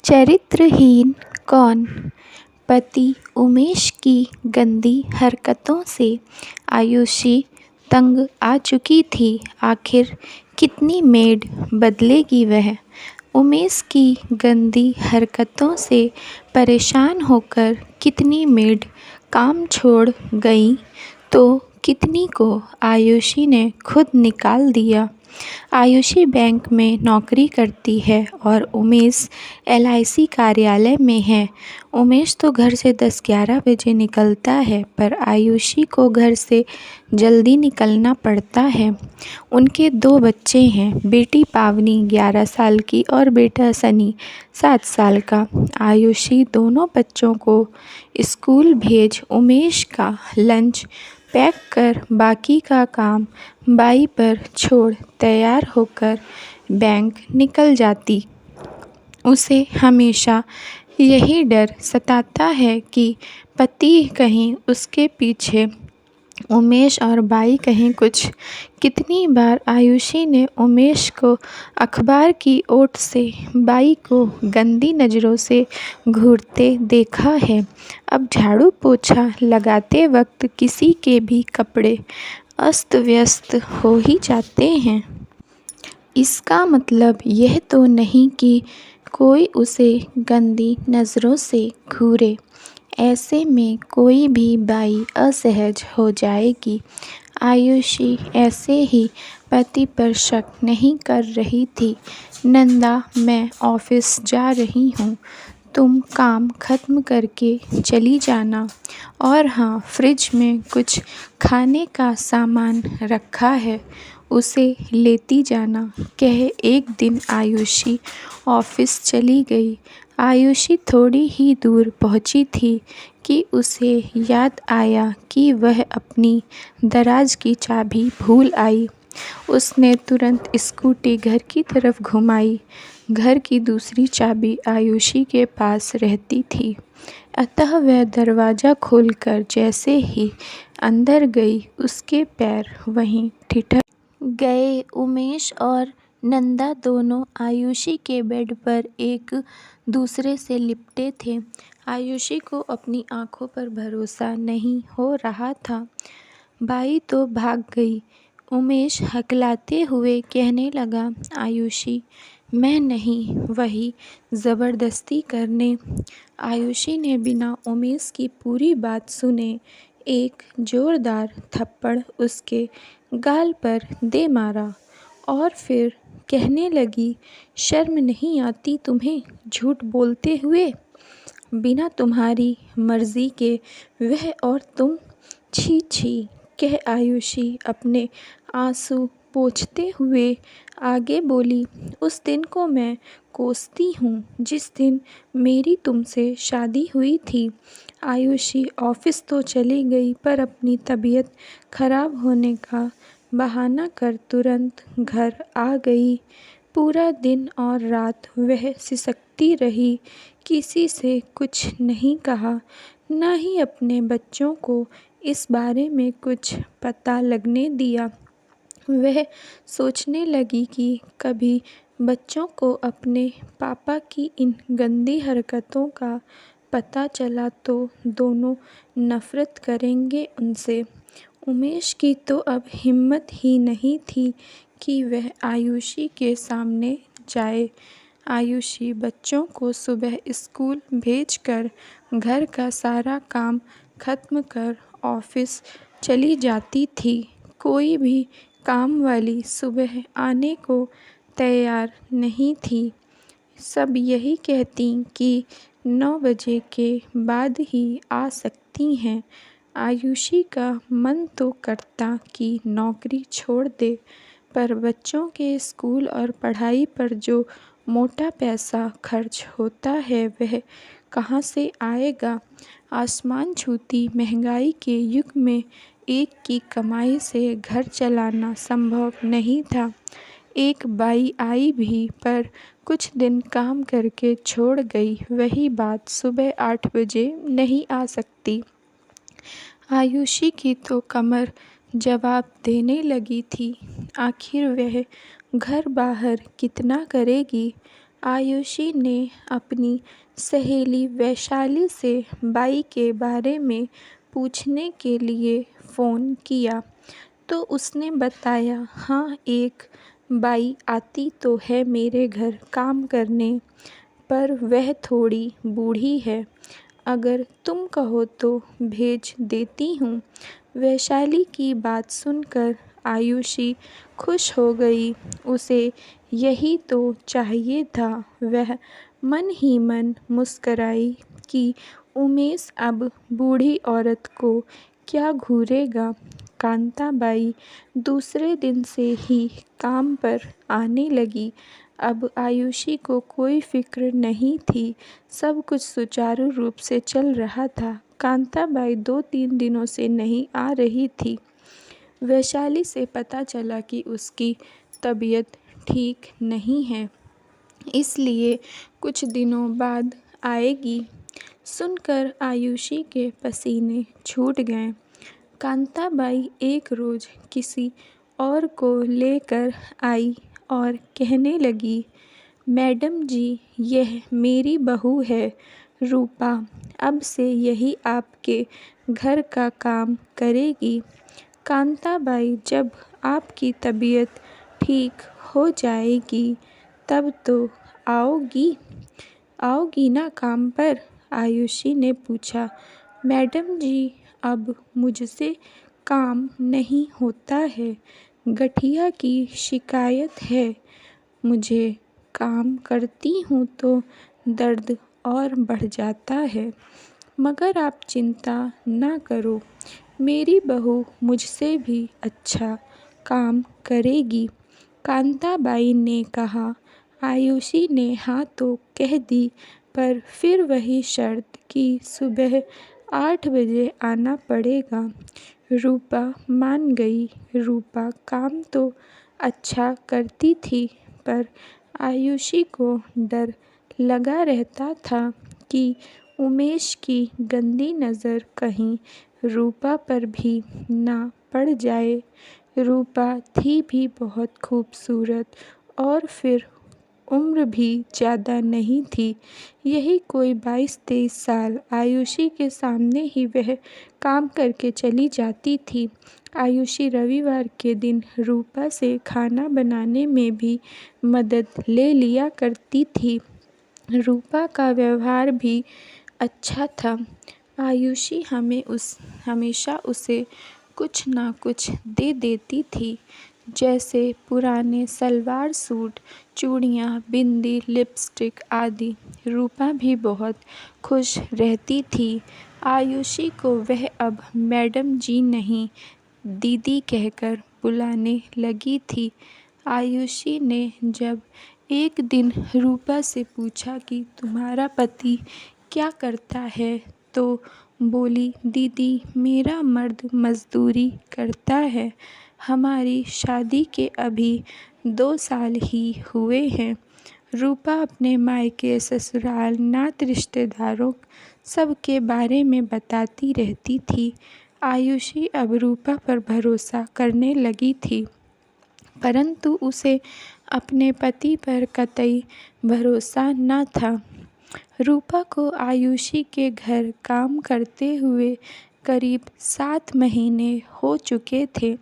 चरित्रहीन कौन? पति उमेश की गंदी हरकतों से आयुषी तंग आ चुकी थी। आखिर कितनी मेड बदलेगी वह? उमेश की गंदी हरकतों से परेशान होकर कितनी मेड काम छोड़ गईं तो कितनी को आयुषी ने खुद निकाल दिया। आयुषी बैंक में नौकरी करती है और उमेश LIC कार्यालय में है। उमेश तो घर से 10-11 बजे निकलता है, पर आयुषी को घर से जल्दी निकलना पड़ता है। उनके 2 बच्चे हैं, बेटी पावनी 11 साल की और बेटा सनी 7 साल का। आयुषी दोनों बच्चों को स्कूल भेज उमेश का लंच पैक कर बाकी का काम बाई पर छोड़ तैयार होकर बैंक निकल जाती। उसे हमेशा यही डर सताता है कि पति कहीं उसके पीछे, उमेश और बाई कहीं कुछ। कितनी बार आयुषी ने उमेश को अखबार की ओट से बाई को गंदी नज़रों से घूरते देखा है। अब झाड़ू पोछा लगाते वक्त किसी के भी कपड़े अस्त व्यस्त हो ही जाते हैं। इसका मतलब यह तो नहीं कि कोई उसे गंदी नज़रों से घूरे। ऐसे में कोई भी बाई असहज हो जाएगी। आयुषी ऐसे ही पति पर शक नहीं कर रही थी। नंदा, मैं ऑफिस जा रही हूँ, तुम काम ख़त्म करके चली जाना। और हाँ, फ्रिज में कुछ खाने का सामान रखा है, उसे लेती जाना, कह एक दिन आयुषी ऑफिस चली गई। आयुषी थोड़ी ही दूर पहुंची थी कि उसे याद आया कि वह अपनी दराज की चाबी भूल आई। उसने तुरंत स्कूटी घर की तरफ घुमाई। घर की दूसरी चाबी आयुषी के पास रहती थी, अतः वह दरवाज़ा खोलकर जैसे ही अंदर गई, उसके पैर वहीं ठिठक गए। उमेश और नंदा दोनों आयुषी के बेड पर एक दूसरे से लिपटे थे। आयुषी को अपनी आंखों पर भरोसा नहीं हो रहा था। बाई तो भाग गई। उमेश हकलाते हुए कहने लगा, आयुषी, मैं नहीं, वही ज़बरदस्ती करने। आयुषी ने बिना उमेश की पूरी बात सुने एक ज़ोरदार थप्पड़ उसके गाल पर दे मारा और फिर कहने लगी, शर्म नहीं आती तुम्हें झूठ बोलते हुए? बिना तुम्हारी मर्ज़ी के वह और तुम? छी छी, कह आयुषी अपने आंसू पोंछते हुए आगे बोली, उस दिन को मैं कोसती हूँ जिस दिन मेरी तुमसे शादी हुई थी। आयुषी ऑफिस तो चली गई, पर अपनी तबीयत खराब होने का बहाना कर तुरंत घर आ गई। पूरा दिन और रात वह सिसकती रही, किसी से कुछ नहीं कहा, न ही अपने बच्चों को इस बारे में कुछ पता लगने दिया। वह सोचने लगी कि कभी बच्चों को अपने पापा की इन गंदी हरकतों का पता चला तो दोनों नफ़रत करेंगे उनसे। उमेश की तो अब हिम्मत ही नहीं थी कि वह आयुषी के सामने जाए। आयुषी बच्चों को सुबह स्कूल भेजकर घर का सारा काम ख़त्म कर ऑफिस चली जाती थी। कोई भी काम वाली सुबह आने को तैयार नहीं थी। सब यही कहती कि 9 बजे के बाद ही आ सकती हैं। आयुषी का मन तो करता कि नौकरी छोड़ दे, पर बच्चों के स्कूल और पढ़ाई पर जो मोटा पैसा खर्च होता है वह कहाँ से आएगा। आसमान छूती महंगाई के युग में एक की कमाई से घर चलाना संभव नहीं था। एक बाई आई भी, पर कुछ दिन काम करके छोड़ गई। वही बात सुबह 8 बजे नहीं आ सकती। आयुषी की तो कमर जवाब देने लगी थी। आखिर वह घर बाहर कितना करेगी। आयुषी ने अपनी सहेली वैशाली से बाई के बारे में पूछने के लिए फ़ोन किया तो उसने बताया, हाँ, एक बाई आती तो है मेरे घर काम करने, पर वह थोड़ी बूढ़ी है। अगर तुम कहो तो भेज देती हूँ। वैशाली की बात सुनकर आयुषी खुश हो गई। उसे यही तो चाहिए था। वह मन ही मन मुस्कराई कि उमेश अब बूढ़ी औरत को क्या घूरेगा। कांताबाई दूसरे दिन से ही काम पर आने लगी। अब आयुषी को कोई फिक्र नहीं थी। सब कुछ सुचारू रूप से चल रहा था। कांताबाई 2-3 दिनों से नहीं आ रही थी। वैशाली से पता चला कि उसकी तबीयत ठीक नहीं है, इसलिए कुछ दिनों बाद आएगी। सुनकर आयुषी के पसीने छूट गए। कांताबाई एक रोज़ किसी और को लेकर आई और कहने लगी, मैडम जी, यह मेरी बहू है रूपा। अब से यही आपके घर का काम करेगी। कांताबाई, जब आपकी तबीयत ठीक हो जाएगी तब तो आओगी ना काम पर? आयुषी ने पूछा। मैडम जी, अब मुझसे काम नहीं होता है। गठिया की शिकायत है मुझे। काम करती हूँ तो दर्द और बढ़ जाता है। मगर आप चिंता ना करो, मेरी बहू मुझसे भी अच्छा काम करेगी। कांताबाई ने कहा। आयुषी ने हाँ तो कह दी, पर फिर वही शर्त कि सुबह 8 बजे आना पड़ेगा। रूपा मान गई। रूपा काम तो अच्छा करती थी, पर आयुषी को डर लगा रहता था कि उमेश की गंदी नज़र कहीं रूपा पर भी ना पड़ जाए। रूपा थी भी बहुत खूबसूरत, और फिर उम्र भी ज़्यादा नहीं थी। यही कोई 22-23 साल। आयुषी के सामने ही वह काम करके चली जाती थी। आयुषी रविवार के दिन रूपा से खाना बनाने में भी मदद ले लिया करती थी। रूपा का व्यवहार भी अच्छा था। आयुषी हमेशा उसे कुछ ना कुछ दे देती थी, जैसे पुराने सलवार सूट, चूड़ियाँ, बिंदी, लिपस्टिक आदि। रूपा भी बहुत खुश रहती थी। आयुषी को वह अब मैडम जी नहीं, दीदी कहकर बुलाने लगी थी। आयुषी ने जब एक दिन रूपा से पूछा कि तुम्हारा पति क्या करता है, तो बोली, दीदी, मेरा मर्द मज़दूरी करता है। हमारी शादी के अभी 2 साल ही हुए हैं। रूपा अपने मायके, ससुराल, नात रिश्तेदारों सबके बारे में बताती रहती थी। आयुषी अब रूपा पर भरोसा करने लगी थी, परंतु उसे अपने पति पर कतई भरोसा न था। रूपा को आयुषी के घर काम करते हुए करीब 7 महीने हो चुके थे।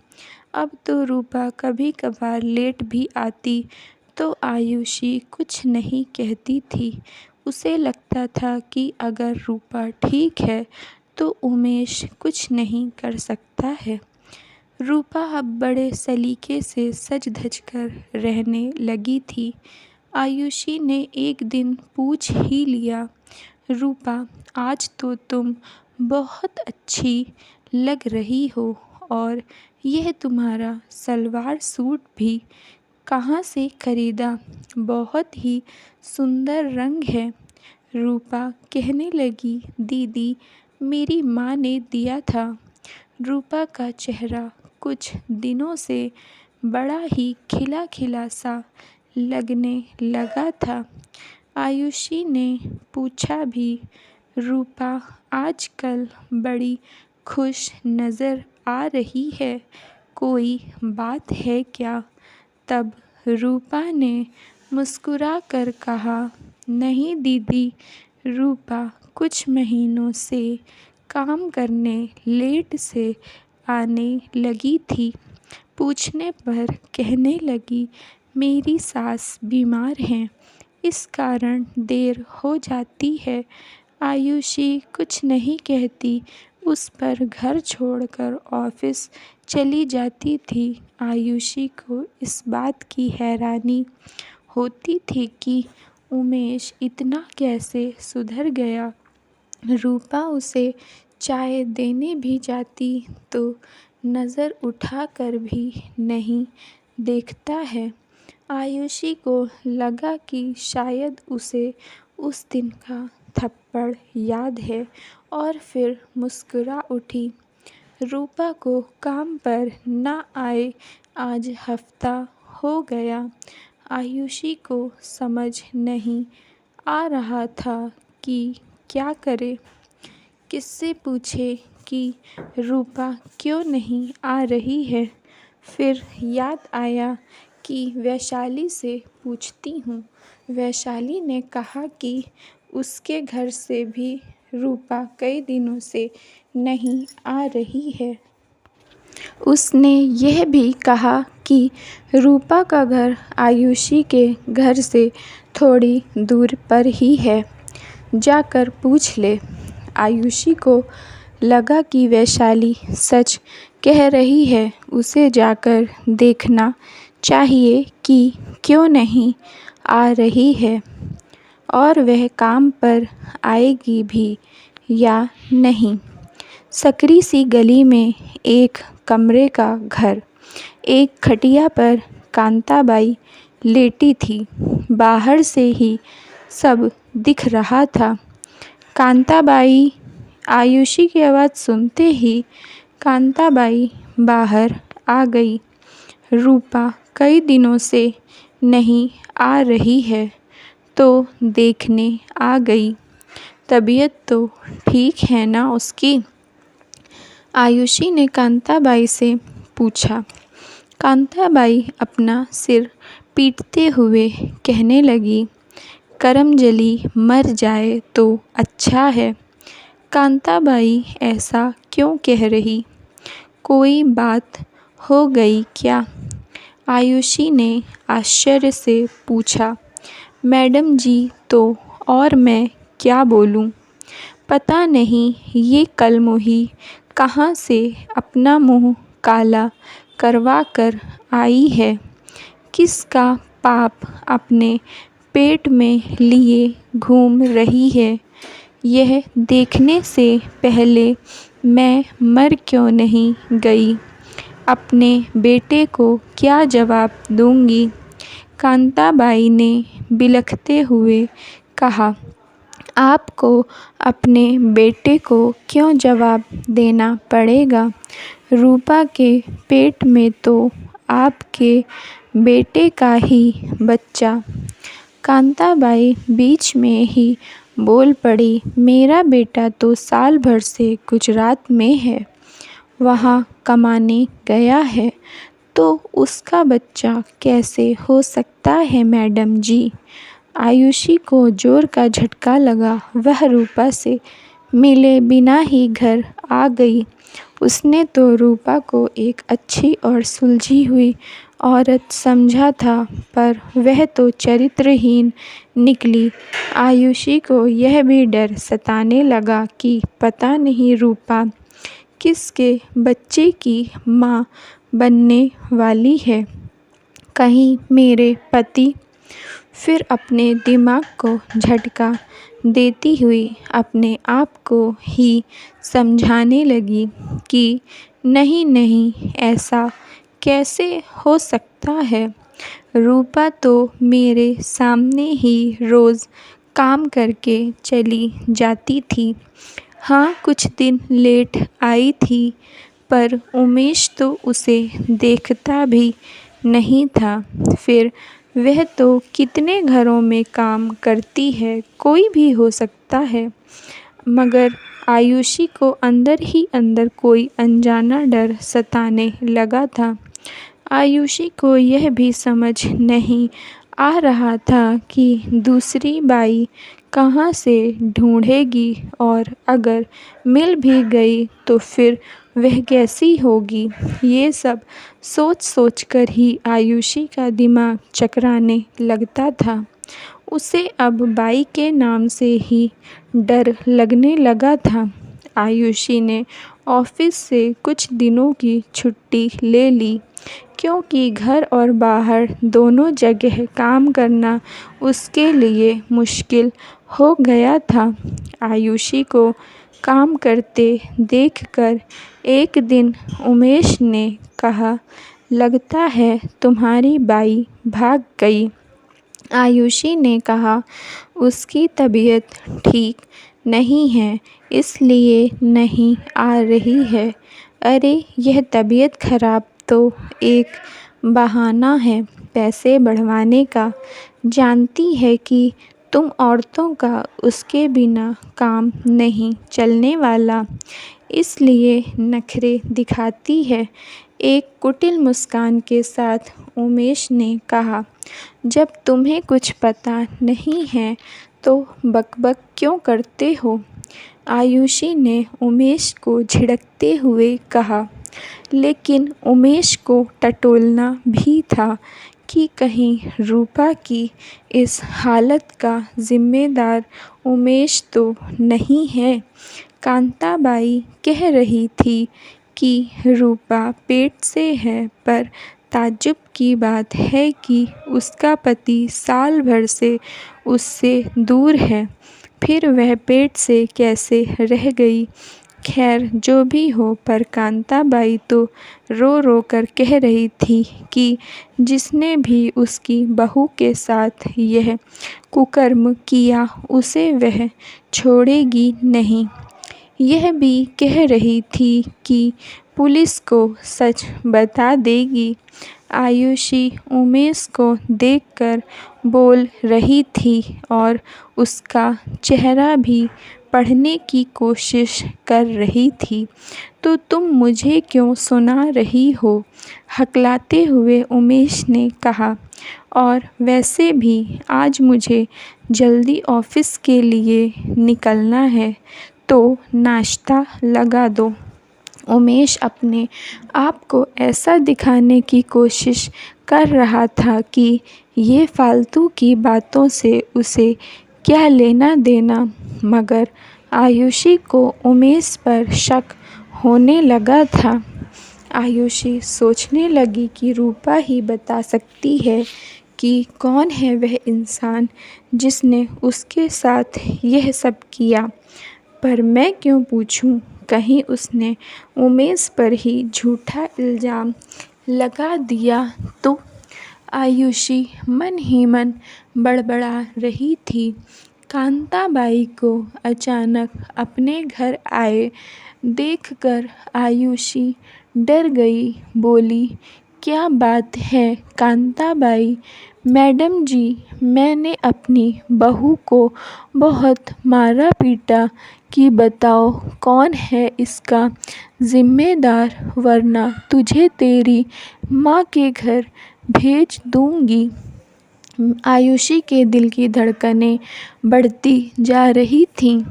अब तो रूपा कभी कभार लेट भी आती तो आयुषी कुछ नहीं कहती थी। उसे लगता था कि अगर रूपा ठीक है तो उमेश कुछ नहीं कर सकता है। रूपा अब बड़े सलीके से सज धज कर रहने लगी थी। आयुषी ने एक दिन पूछ ही लिया, रूपा, आज तो तुम बहुत अच्छी लग रही हो, और यह तुम्हारा सलवार सूट भी कहाँ से खरीदा? बहुत ही सुंदर रंग है। रूपा कहने लगी, दीदी, मेरी माँ ने दिया था। रूपा का चेहरा कुछ दिनों से बड़ा ही खिला खिला सा लगने लगा था। आयुषी ने पूछा भी, रूपा आजकल बड़ी खुश नज़र आ रही है, कोई बात है क्या? तब रूपा ने मुस्कुरा कर कहा, नहीं दीदी। रूपा कुछ महीनों से काम करने लेट से आने लगी थी। पूछने पर कहने लगी, मेरी सास बीमार हैं, इस कारण देर हो जाती है। आयुषी कुछ नहीं कहती, उस पर घर छोड़कर ऑफिस चली जाती थी। आयुषी को इस बात की हैरानी होती थी कि उमेश इतना कैसे सुधर गया। रूपा उसे चाय देने भी जाती तो नज़र उठाकर भी नहीं देखता है। आयुषी को लगा कि शायद उसे उस दिन का थप्पड़ याद है और फिर मुस्कुरा उठी। रूपा को काम पर ना आए आज हफ्ता हो गया। आयुषी को समझ नहीं आ रहा था कि क्या करे, किससे पूछे कि रूपा क्यों नहीं आ रही है। फिर याद आया कि वैशाली से पूछती हूँ। वैशाली ने कहा कि उसके घर से भी रूपा कई दिनों से नहीं आ रही है। उसने यह भी कहा कि रूपा का घर आयुषी के घर से थोड़ी दूर पर ही है, जाकर पूछ ले। आयुषी को लगा कि वैशाली सच कह रही है, उसे जाकर देखना चाहिए कि क्यों नहीं आ रही है और वह काम पर आएगी भी या नहीं। सकरी सी गली में एक कमरे का घर, एक खटिया पर कांताबाई लेटी थी। बाहर से ही सब दिख रहा था। कांताबाई। आयुषी की आवाज़ सुनते ही कांताबाई बाहर आ गई। रूपा कई दिनों से नहीं आ रही है तो देखने आ गई। तबीयत तो ठीक है ना उसकी? आयुषी ने कांताबाई से पूछा। कांताबाई अपना सिर पीटते हुए कहने लगी, करमजली मर जाए तो अच्छा है। कांताबाई ऐसा क्यों कह रही? कोई बात हो गई क्या? आयुषी ने आश्चर्य से पूछा। मैडम जी तो और मैं क्या बोलूं? पता नहीं ये कलमोही कहाँ से अपना मुंह काला करवा कर आई है। किसका पाप अपने पेट में लिए घूम रही है, यह देखने से पहले मैं मर क्यों नहीं गई। अपने बेटे को क्या जवाब दूंगी? कांताबाई ने बिलखते हुए कहा, आपको अपने बेटे को क्यों जवाब देना पड़ेगा? रूपा के पेट में तो आपके बेटे का ही बच्चा। कांताबाई बीच में ही बोल पड़ी, मेरा बेटा तो साल भर से गुजरात में है, वहाँ कमाने गया है, तो उसका बच्चा कैसे हो सकता है मैडम जी? आयुषी को जोर का झटका लगा। वह रूपा से मिले बिना ही घर आ गई। उसने तो रूपा को एक अच्छी और सुलझी हुई औरत समझा था, पर वह तो चरित्रहीन निकली। आयुषी को यह भी डर सताने लगा कि पता नहीं रूपा किसके बच्चे की माँ बनने वाली है। कहीं मेरे पति? फिर अपने दिमाग को झटका देती हुई अपने आप को ही समझाने लगी कि नहीं नहीं, ऐसा कैसे हो सकता है। रूपा तो मेरे सामने ही रोज़ काम करके चली जाती थी। हाँ, कुछ दिन लेट आई थी, पर उमेश तो उसे देखता भी नहीं था। फिर वह तो कितने घरों में काम करती है, कोई भी हो सकता है। मगर आयुषी को अंदर ही अंदर कोई अनजाना डर सताने लगा था। आयुषी को यह भी समझ नहीं आ रहा था कि दूसरी बाई कहाँ से ढूँढेगी और अगर मिल भी गई तो फिर वह कैसी होगी। ये सब सोच सोच कर ही आयुषी का दिमाग चकराने लगता था। उसे अब बाई के नाम से ही डर लगने लगा था। आयुषी ने ऑफिस से कुछ दिनों की छुट्टी ले ली, क्योंकि घर और बाहर दोनों जगह काम करना उसके लिए मुश्किल हो गया था। आयुषी को काम करते देखकर एक दिन उमेश ने कहा, लगता है तुम्हारी बाई भाग गई। आयुषी ने कहा, उसकी तबीयत ठीक नहीं है इसलिए नहीं आ रही है। अरे यह तबीयत खराब तो एक बहाना है पैसे बढ़वाने का। जानती है कि तुम औरतों का उसके बिना काम नहीं चलने वाला, इसलिए नखरे दिखाती है। एक कुटिल मुस्कान के साथ उमेश ने कहा, जब तुम्हें कुछ पता नहीं है तो बकबक क्यों करते हो। आयुषी ने उमेश को झिड़कते हुए कहा। लेकिन उमेश को टटोलना भी था कि कहीं रूपा की इस हालत का जिम्मेदार उमेश तो नहीं है। कांताबाई कह रही थी कि रूपा पेट से है, पर ताज्जुब की बात है कि उसका पति साल भर से उससे दूर है, फिर वह पेट से कैसे रह गई। खैर जो भी हो, पर कांताबाई तो रो रो कर कह रही थी कि जिसने भी उसकी बहू के साथ यह कुकर्म किया उसे वह छोड़ेगी नहीं। यह भी कह रही थी कि पुलिस को सच बता देगी। आयुषी उमेश को देखकर बोल रही थी और उसका चेहरा भी पढ़ने की कोशिश कर रही थी। तो तुम मुझे क्यों सुना रही हो? हकलाते हुए उमेश ने कहा। और वैसे भी आज मुझे जल्दी ऑफिस के लिए निकलना है, तो नाश्ता लगा दो। उमेश अपने आप को ऐसा दिखाने की कोशिश कर रहा था कि ये फालतू की बातों से उसे क्या लेना देना, मगर आयुषी को उमेश पर शक होने लगा था। आयुषी सोचने लगी कि रूपा ही बता सकती है कि कौन है वह इंसान जिसने उसके साथ यह सब किया। पर मैं क्यों पूछूं? कहीं उसने उमेश पर ही झूठा इल्ज़ाम लगा दिया तो। आयुषी मन ही मन बड़बड़ा रही थी। कांताबाई को अचानक अपने घर आए देखकर आयुषी डर गई। बोली, क्या बात है कांताबाई? मैडम जी, मैंने अपनी बहू को बहुत मारा पीटा कि बताओ कौन है इसका जिम्मेदार, वरना तुझे तेरी माँ के घर भेज दूँगी। आयुषी के दिल की धड़कनें बढ़ती जा रही थीं।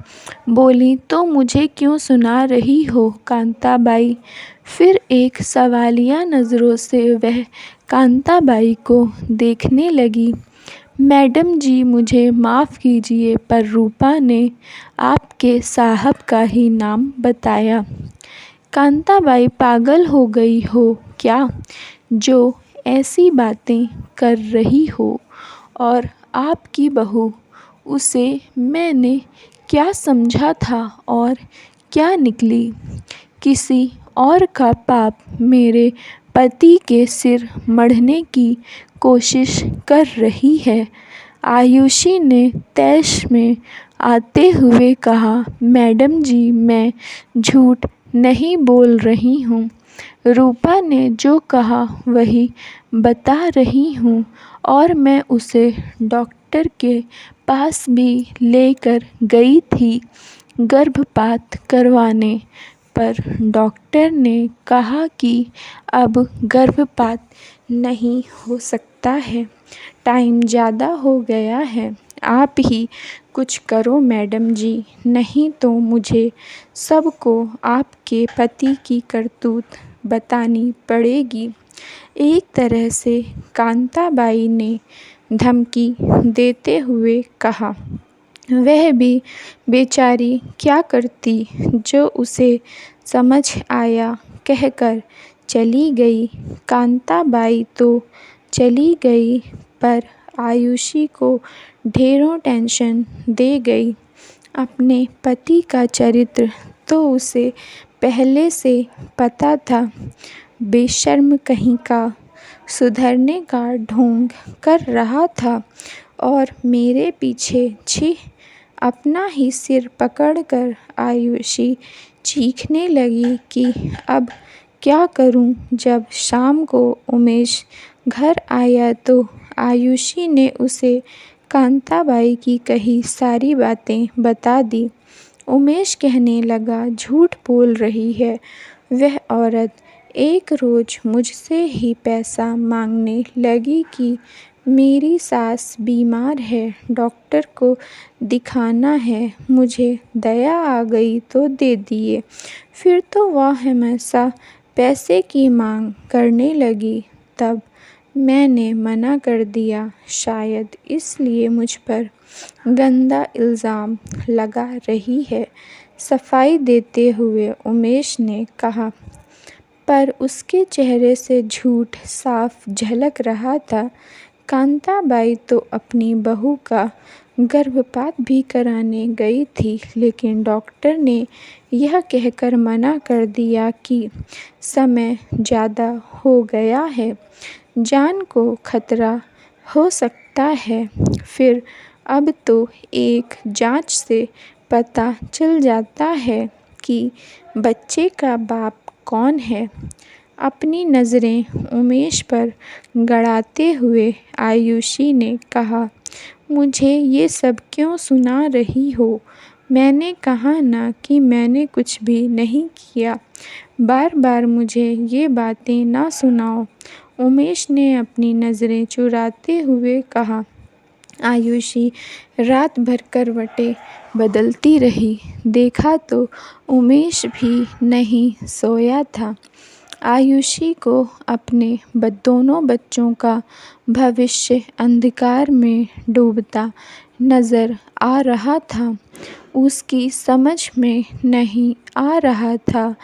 बोली, तो मुझे क्यों सुना रही हो कांताबाई? फिर एक सवालिया नज़रों से वह कांताबाई को देखने लगी। मैडम जी, मुझे माफ़ कीजिए, पर रूपा ने आपके साहब का ही नाम बताया। कांताबाई, पागल हो गई हो क्या जो ऐसी बातें कर रही हो? और आपकी बहू, उसे मैंने क्या समझा था और क्या निकली? किसी और का पाप मेरे पति के सिर मढ़ने की कोशिश कर रही है। आयुषी ने तैश में आते हुए कहा। मैडम जी, मैं झूठ नहीं बोल रही हूँ। रूपा ने जो कहा वही बता रही हूँ, और मैं उसे डॉक्टर के पास भी लेकर गई थी गर्भपात करवाने, पर डॉक्टर ने कहा कि अब गर्भपात नहीं हो सकता है। टाइम ज़्यादा हो गया है, आप ही कुछ करो मैडम जी, नहीं तो मुझे सबको आपके पति की करतूत बतानी पड़ेगी। एक तरह से कांताबाई ने धमकी देते हुए कहा। वह भी बेचारी क्या करती, जो उसे समझ आया कहकर चली गई। कांताबाई तो चली गई, पर आयुषी को ढेरों टेंशन दे गई। अपने पति का चरित्र तो उसे पहले से पता था, बेशर्म कहीं का, सुधरने का ढोंग कर रहा था और मेरे पीछे छी। अपना ही सिर पकड़कर आयुषी चीखने लगी कि अब क्या करूं। जब शाम को उमेश घर आया तो आयुषी ने उसे कांताबाई की कही सारी बातें बता दी। उमेश कहने लगा, झूठ बोल रही है वह औरत। एक रोज़ मुझसे ही पैसा मांगने लगी कि मेरी सास बीमार है, डॉक्टर को दिखाना है। मुझे दया आ गई तो दे दिए। फिर तो वह हमेशा पैसे की मांग करने लगी। तब मैंने मना कर दिया, शायद इसलिए मुझ पर गंदा इल्ज़ाम लगा रही है, सफाई देते हुए उमेश ने कहा। पर उसके चेहरे से झूठ साफ झलक रहा था। कांताबाई तो अपनी बहू का गर्भपात भी कराने गई थी, लेकिन डॉक्टर ने यह कहकर मना कर दिया कि समय ज़्यादा हो गया है, जान को खतरा हो सकता है। फिर अब तो एक जांच से पता चल जाता है कि बच्चे का बाप कौन है। अपनी नज़रें उमेश पर गड़ाते हुए आयुषी ने कहा, मुझे ये सब क्यों सुना रही हो? मैंने कहा ना कि मैंने कुछ भी नहीं किया। बार बार मुझे ये बातें ना सुनाओ। उमेश ने अपनी नज़रें चुराते हुए कहा। आयुषी रात भर करवटें बदलती रही। देखा तो उमेश भी नहीं सोया था। आयुषी को अपने दोनों बच्चों का भविष्य अंधकार में डूबता नज़र आ रहा था। उसकी समझ में नहीं आ रहा था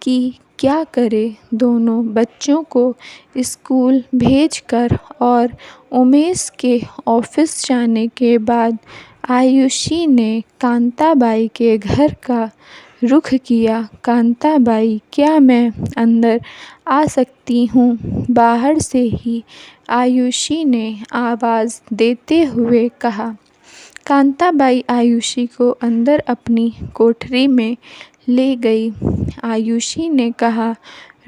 कि क्या करे। दोनों बच्चों को स्कूल भेजकर और उमेश के ऑफिस जाने के बाद आयुषी ने कांताबाई के घर का रुख किया। कांताबाई, क्या मैं अंदर आ सकती हूँ? बाहर से ही आयुषी ने आवाज़ देते हुए कहा। कांताबाई आयुषी को अंदर अपनी कोठरी में ले गई। आयुषी ने कहा,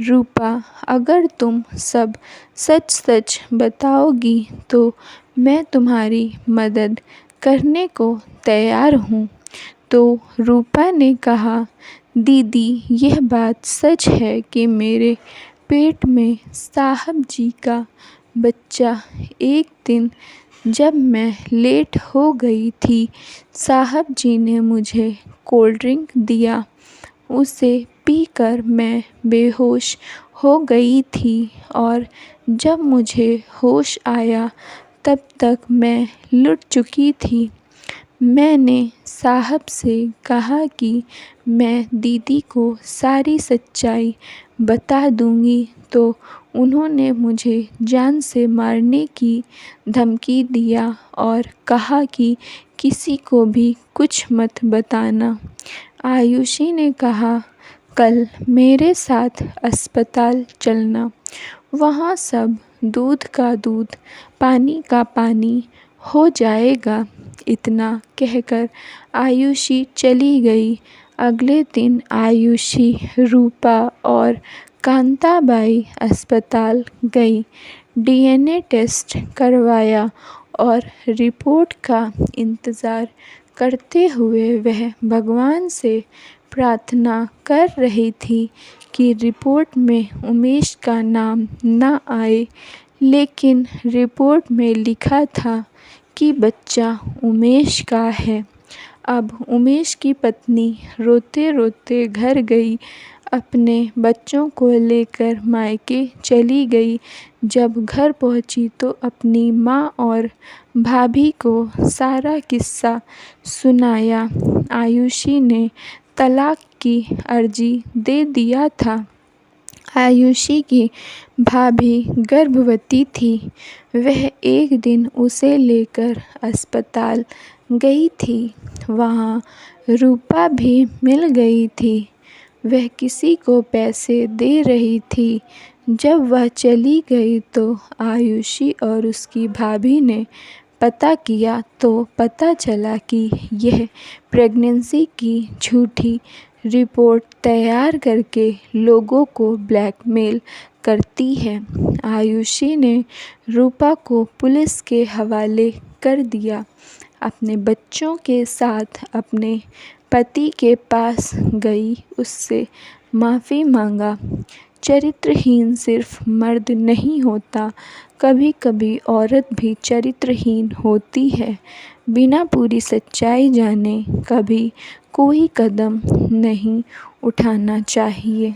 रूपा, अगर तुम सब सच सच बताओगी तो मैं तुम्हारी मदद करने को तैयार हूँ। तो रूपा ने कहा, दीदी, यह बात सच है कि मेरे पेट में साहब जी का बच्चा। एक दिन जब मैं लेट हो गई थी, साहब जी ने मुझे कोल्ड ड्रिंक दिया। उसे पीकर मैं बेहोश हो गई थी और जब मुझे होश आया तब तक मैं लुट चुकी थी। मैंने साहब से कहा कि मैं दीदी को सारी सच्चाई बता दूंगी, तो उन्होंने मुझे जान से मारने की धमकी दिया और कहा कि किसी को भी कुछ मत बताना। आयुषी ने कहा, कल मेरे साथ अस्पताल चलना, वहाँ सब दूध का दूध, पानी का पानी हो जाएगा। इतना कहकर आयुषी चली गई। अगले दिन आयुषी, रूपा और कांताबाई अस्पताल गई। डीएनए टेस्ट करवाया और रिपोर्ट का इंतज़ार करते हुए वह भगवान से प्रार्थना कर रही थी कि रिपोर्ट में उमेश का नाम न आए। लेकिन रिपोर्ट में लिखा था कि बच्चा उमेश का है। अब उमेश की पत्नी रोते रोते घर गई, अपने बच्चों को लेकर मायके चली गई। जब घर पहुंची तो अपनी माँ और भाभी को सारा किस्सा सुनाया। आयुषी ने तलाक की अर्जी दे दिया था। आयुषी की भाभी गर्भवती थी। वह एक दिन उसे लेकर अस्पताल गई थी। वहाँ रूपा भी मिल गई थी। वह किसी को पैसे दे रही थी। जब वह चली गई तो आयुषी और उसकी भाभी ने पता किया तो पता चला कि यह प्रेगनेंसी की झूठी रिपोर्ट तैयार करके लोगों को ब्लैकमेल करती है। आयुषी ने रूपा को पुलिस के हवाले कर दिया। अपने बच्चों के साथ अपने पति के पास गई, उससे माफ़ी मांगा। चरित्रहीन सिर्फ मर्द नहीं होता, कभी कभी औरत भी चरित्रहीन होती है। बिना पूरी सच्चाई जाने कभी कोई कदम नहीं उठाना चाहिए।